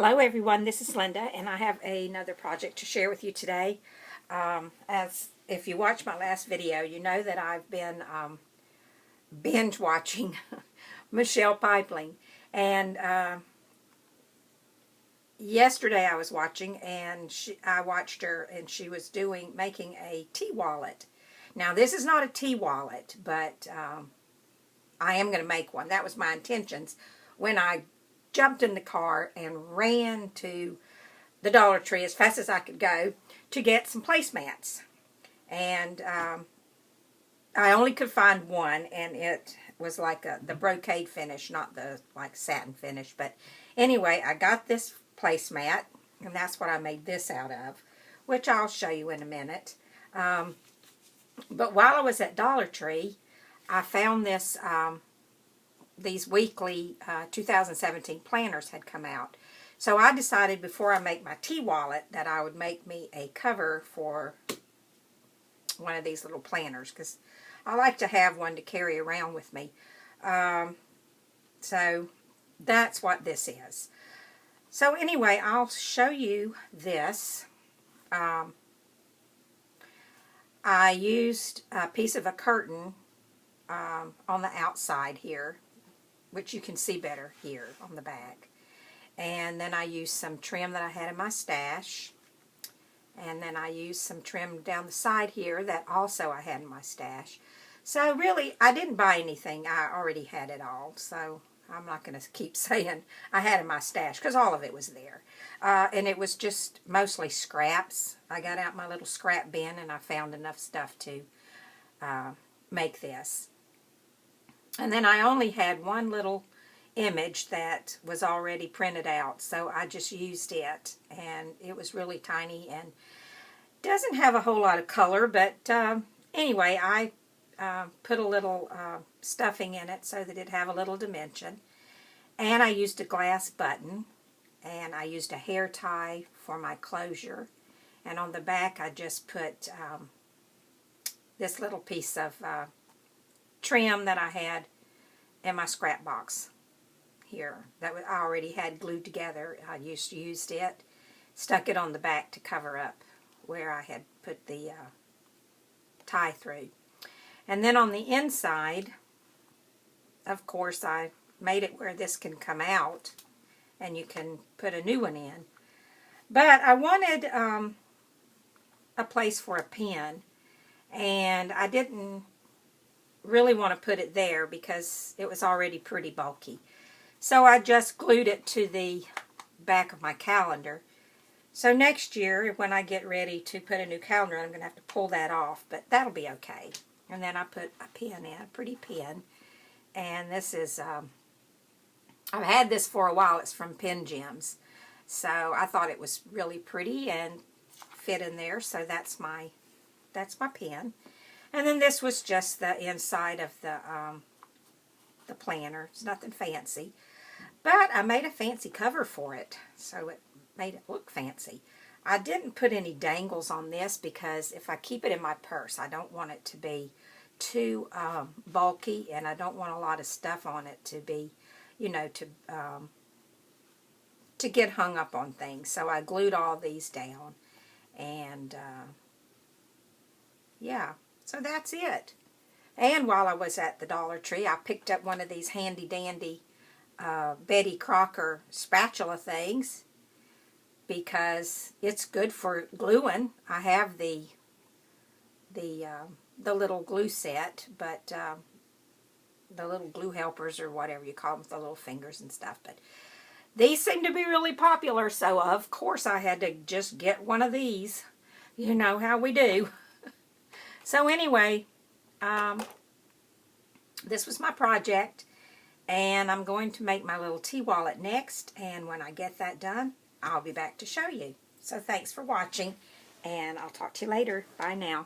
Hello everyone, this is Linda, and I have another project to share with you today. As if you watched my last video, you know that I've been binge watching Michelle Pipeline. And yesterday I was watching, and I watched her, and she was making a tea wallet. Now this is not a tea wallet, but I am going to make one. That was my intentions when I jumped in the car and ran to the Dollar Tree as fast as I could go to get some placemats. And I only could find one, and it was like the brocade finish, not the like satin finish. But anyway, I got this placemat, and that's what I made this out of, which I'll show you in a minute. But while I was at Dollar Tree, I found this these weekly 2017 planners had come out. So I decided before I make my tea wallet that I would make me a cover for one of these little planners, because I like to have one to carry around with me. So that's what this is. So anyway, I'll show you this. I used a piece of a curtain on the outside here, which you can see better here on the back. And then I used some trim that I had in my stash. And then I used some trim down the side here that also I had in my stash. So really, I didn't buy anything. I already had it all. So I'm not going to keep saying I had in my stash, because all of it was there. And it was just mostly scraps. I got out my little scrap bin and I found enough stuff to make this. And then I only had one little image that was already printed out, so I just used it, and it was really tiny and doesn't have a whole lot of color, but anyway, I put a little stuffing in it so that it'd have a little dimension. And I used a glass button, and I used a hair tie for my closure, and on the back I just put this little piece of trim that I had in my scrap box here that I already had glued together. I used it, stuck it on the back to cover up where I had put the tie through. And then on the inside, of course, I made it where this can come out and you can put a new one in. But I wanted a place for a pen, and I didn't really want to put it there because it was already pretty bulky. So I just glued it to the back of my calendar. So next year, when I get ready to put a new calendar, I'm going to have to pull that off, but that'll be okay. And then I put a pen in, a pretty pen. And this is, I've had this for a while. It's from Pen Gems. So I thought it was really pretty and fit in there. So that's my pen. And then this was just the inside of the planner. It's nothing fancy. But I made a fancy cover for it, so it made it look fancy. I didn't put any dangles on this because if I keep it in my purse, I don't want it to be too bulky, and I don't want a lot of stuff on it to be, you know, to get hung up on things. So I glued all these down, and yeah. So that's it. And while I was at the Dollar Tree, I picked up one of these handy-dandy Betty Crocker spatula things because it's good for gluing. I have the little glue set, but the little glue helpers or whatever you call them, with the little fingers and stuff. But these seem to be really popular, so of course I had to just get one of these. You know how we do. So anyway, this was my project, and I'm going to make my little tea wallet next, and when I get that done, I'll be back to show you. So thanks for watching, and I'll talk to you later. Bye now.